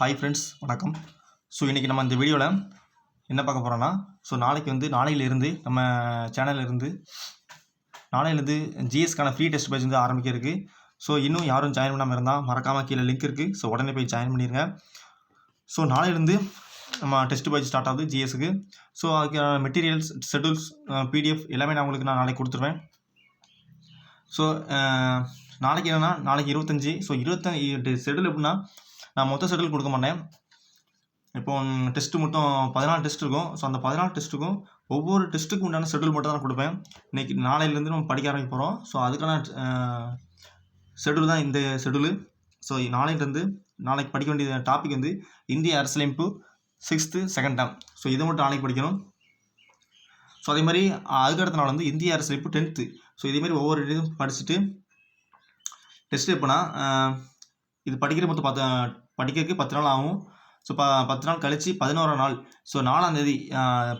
Hi friends, வணக்கம். So இன்றைக்கி நம்ம இந்த வீடியோவில் என்ன பார்க்க போகிறோன்னா, நாளையிலேருந்து நம்ம சேனல்லேருந்து ஜிஎஸ்க்கான ஃப்ரீ டெஸ்ட் பேஜ் ஆரம்பிக்க இருக்குது. ஸோ இன்னும் யாரும் ஜாயின் பண்ணாமல் இருந்தால் மறக்காமல் கீழே லிங்க் இருக்குது. ஸோ உடனே போய் ஜாயின் பண்ணிடுங்க. ஸோ நாளையிலேருந்து நம்ம டெஸ்ட் பேஜ் ஸ்டார்ட் ஆகுது ஜிஎஸ்க்கு. ஸோ அதுக்கு மெட்டீரியல்ஸ், ஷெட்யூல்ஸ், பிடிஎஃப் எல்லாமே நான் உங்களுக்கு நாளைக்கு கொடுத்துருவேன். ஸோ நாளைக்கு என்னென்னா, நாளைக்கு 25. ஸோ 25 ஷெட்யூல் எப்படின்னா, நான் மொத்த ஷெட்யூல் கொடுக்க மாட்டேன். இப்போ டெஸ்ட்டு மட்டும் 14 டெஸ்ட் இருக்கும். ஸோ அந்த 14 டெஸ்ட்டுக்கும் ஒவ்வொரு டெஸ்ட்டுக்கும் உண்டான ஷெட்யூல் மட்டும் தான் கொடுப்பேன். நாளையிலேருந்து நம்ம படிக்க ஆரம்பிக்க போகிறோம். ஸோ அதுக்கான ஷெட்யூல் தான் இந்த ஷெட்யூலு. ஸோ நாளைக்கு படிக்க வேண்டிய டாபிக் இந்திய அரசியலமைப்பு 6th செகண்ட் டேர்ம். ஸோ இதை மட்டும் நாளைக்கு படிக்கணும். ஸோ அதே மாதிரி அதுக்கடுத்த நாள் இந்திய அரசியலமைப்பு 10th. ஸோ இதேமாதிரி ஒவ்வொரு இதுவும் படிச்சுட்டு டெஸ்ட்டு எப்போனா, இது படிக்கிறதுக்கு 10 நாள் ஆகும். ஸோ 10 நாள் கழித்து 11ஆம் நாள், ஸோ 4ஆம் தேதி,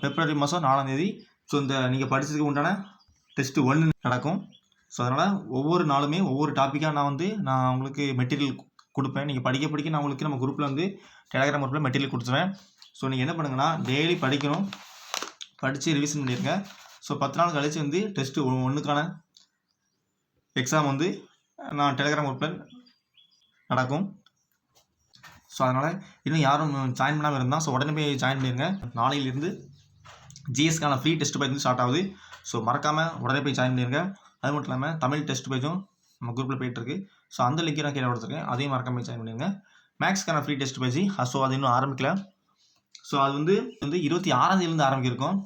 பிப்ரவரி மாதம் 4ஆம் தேதி, ஸோ இந்த நீங்கள் படித்ததுக்கு உண்டான டெஸ்ட்டு 1 நடக்கும். ஸோ அதனால் ஒவ்வொரு நாளுமே ஒவ்வொரு டாப்பிக்காக நான் உங்களுக்கு மெட்டீரியல் கொடுப்பேன். நீங்கள் படிக்க நான் உங்களுக்கு நம்ம குரூப்பில் டெலகிராம் குரூப்பில் மெட்டீரியல் கொடுத்துருவேன். ஸோ நீங்கள் என்ன பண்ணுங்கன்னா, டெய்லி படிக்கணும், படித்து ரிவிஷன் பண்ணிடுங்க. ஸோ 10 நாள் கழித்து டெஸ்ட்டு 1க்கான எக்ஸாம் நான் டெலகிராம் குரூப்பில் நடக்கும். ஸோ அதனால் இன்னும் யாரும் ஜாயின் பண்ணாமல் இருந்தால் உடனே போய் ஜாயின் பண்ணிடுங்க. நாளையிலேருந்து ஜிஎஸ்க்கான ஃப்ரீ டெஸ்ட் பேஜ் ஸ்டார்ட் ஆகுது. ஸோ மறக்காமல் உடனே போய் ஜாயின் பண்ணிடுங்க. அது மட்டும் இல்லாமல் தமிழ் டெஸ்ட் பேஜும் நம்ம குரூப்பில் போயிட்டுருக்கு. ஸோ அந்த லிங்க் நான் கீழே கொடுத்துருக்கேன், அதையும் மறக்காமல் ஜாயின் பண்ணிடுங்க. மேக்ஸ்க்கான ஃப்ரீ டெஸ்ட் பேஜ், ஸோ அது இன்னும் ஆரம்பிக்கல. ஸோ அது 26ஆம் தேதியிலேருந்து ஆரம்பிக்கிருக்கும்.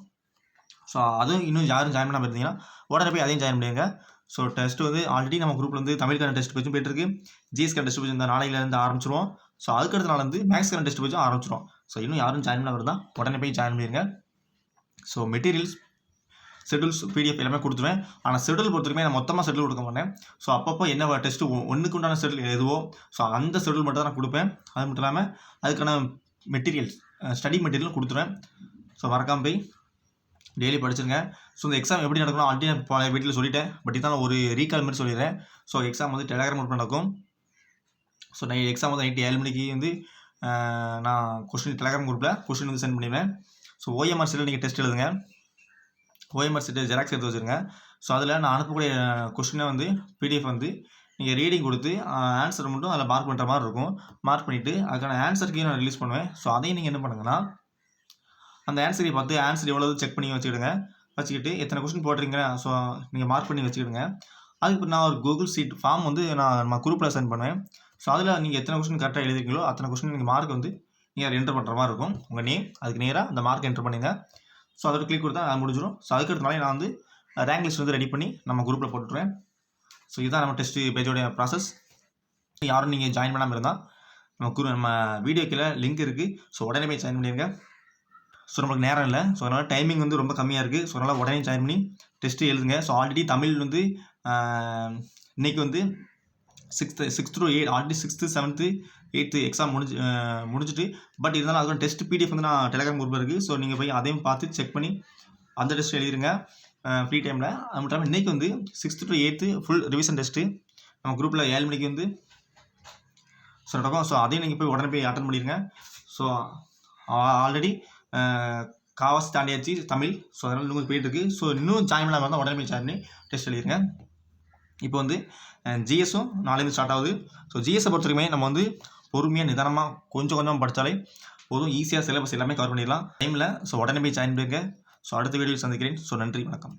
ஸோ அதுவும் இன்னும் யாரும் ஜாயின் பண்ணாமல் இருந்தீங்கன்னா உடனே போய் அதையும் ஜாயின் பண்ணிடுங்க. ஸோ டெஸ்ட்டு ஆல்ரெடி நம்ம குரூப்பில் தமிழுக்கான டெஸ்ட் பேஜும் போயிட்டுருக்கு. ஜிஎஸ்க்கான டெஸ்ட் பேஜ் இந்த நாளையிலேருந்து ஆரம்பிச்சிருவோம். ஸோ அதுக்கடுத்த நாள் மேக்ஸ்க்கான டெஸ்ட் பேஜும் ஆரம்பிச்சிடும். ஸோ இன்னும் யாரும் ஜாயின் பண்ணாமல் இருந்தால் உடனே போய் ஜாயின் பண்ணிடுங்க. ஸோ மெட்டீரியல்ஸ், ஷெட்யூல்ஸ், பிடிஎஃப் எல்லாமே கொடுத்துருவேன். ஆனால் ஷெட்யூல் பொறுத்தவரைக்குமே நான் மொத்தமாக ஷெட்யூல் கொடுக்க மாட்டேன். ஸோ அப்பப்போ என்ன டெஸ்ட்டு 1க்கு உண்டான ஷெட்யூல் எதுவோ ஸோ அந்த ஷெட்யூல் மட்டும் தான் நான் கொடுப்பேன். அது மட்டும் இல்லாமல் அதுக்கான மெட்டீரியல்ஸ், ஸ்டடி மெட்டீரியல் கொடுத்துருவேன். ஸோ மறக்காமல் போய் டெய்லி படிச்சுருங்க. ஸோ இந்த எக்ஸாம் எப்படி நடக்கணும் ஆல்ரெடி நான் பழைய வீட்டில் சொல்லிட்டேன். பட் இதான் ஒரு ரீகால் மாதிரி சொல்லிடுறேன். ஸோ எக்ஸாம் டெலகிராம் குரூப்பில் நடக்கும். ஸோ நான் எக்ஸாம் நைட்டு 7 மணிக்கு நான் டெலகிராம் குரூப்பில் கொஸ்டின் சென்ட் பண்ணிடுவேன். ஸோ ஓஎம்ஆர் சீட்டில் நீங்கள் டெஸ்ட் எழுதுங்க. ஓஎம்ஆர் சீட்டை ஜெராக்ஸ் எடுத்து வச்சுருங்க. ஸோ அதில் நான் அனுப்பக்கூடிய கொஸ்டினை பிடிஎஃப் நீங்கள் ரீடிங் கொடுத்து ஆன்சர் மட்டும் அதில் மார்க் பண்ணுற மாதிரி இருக்கும். மார்க் பண்ணிவிட்டு அதுக்கான ஆன்சருக்கு நான் ரிலீஸ் பண்ணுவேன். ஸோ அதையும் நீங்கள் என்ன பண்ணுங்கன்னா, அந்த ஆன்சரை பார்த்து ஆன்சர் எவ்வளோ செக் பண்ணி வச்சுக்கிட்டு எத்தனை கொஸ்டின் போடுறீங்க ஸோ நீங்கள் மார்க் பண்ணி வச்சுக்கிடுங்க. அதுக்கு நான் ஒரு கூகுள் ஷீட் ஃபார்ம் நான் நம்ம குரூப்பில் சென்ட் பண்ணுவேன். ஸோ அதில் நீங்கள் எத்தனை கொஸ்டின் கரெக்டாக எழுதிருக்கீங்களோ அத்தனை கொஸ்டின் நீங்கள் மார்க் நீங்கள் அதை என்டர் பண்ணுற மாதிரி இருக்கும். உங்கள் நேம், அதுக்கு நேராக அந்த மார்க் என்டர் பண்ணுங்க. ஸோ அதோட கிளிக் கொடுத்தா அது முடிஞ்சிடும். ஸோ அதுக்கடுத்த நாளே நான் ரேங்க் லிஸ்ட் ரெடி பண்ணி நம்ம குரூப்பில் போட்டுருவேன். ஸோ இதுதான் நம்ம டெஸ்ட் பேஜோடைய ப்ராசஸ். யாரும் நீங்கள் ஜாயின் பண்ணாமல் இருந்தால் நம்ம வீடியோ கீழே லிங்க் இருக்குது. ஸோ உடனே போய் ஜாயின் பண்ணிடுங்க. ஸோ நம்மளுக்கு நேரம் இல்லை. ஸோ அதனால் டைமிங் ரொம்ப கம்மியாக இருக்குது. ஸோ அதனால் உடனே ஜாயின் பண்ணி டெஸ்ட்டு எழுதுங்க. ஸோ ஆல்ரெடி தமிழ் இன்றைக்கி 6th to 8 already 6th, 7th, 8th exam முடிஞ்சிட்டு. பட் இருந்தாலும் அதுக்கான டெஸ்ட் பிடிஎஃப் நான் டெலகிராம் குரூப்பில் இருக்குது. ஸோ நீங்கள் போய் அதையும் பார்த்து செக் பண்ணி அந்த டெஸ்ட் எழுதிருங்க ஃப்ரீ டைமில். அது மட்டும் இல்லாமல் இன்றைக்கி 6th to 8th full revision test நம்ம குரூப்பில் 7 மணிக்கு ஸோ நடக்கும். ஸோ அதையும் நீங்கள் போய் உடனே போய் அட்டன் பண்ணிடுங்க. ஸோ ஆல்ரெடி காவாசி தாண்டியாச்சு தமிழ். ஸோ அதனால் இன்னும் போயிட்டுருக்கு. ஸோ இன்னும் ஜாயின் பண்ணாமல் இருந்தால் உடனே போய் ஜாயின் பண்ணி டெஸ்ட் எழுதிருங்க. இப்போ ஜிஎஸும் நாளையிலேருந்து ஸ்டார்ட் ஆகுது. ஸோ ஜிஎஸை பொறுத்தவரைக்குமே நம்ம பொறுமையாக நிதானமாக கொஞ்சம் படித்தாலே போதும். ஈஸியாக சிலபஸ் எல்லாமே கவர் பண்ணிடலாம் டைமில். ஸோ உடனே போய் ஜாயின் பண்ணிடுங்க. ஸோ அடுத்த வீடியோவில் சந்திக்கிறேன். ஸோ நன்றி, வணக்கம்.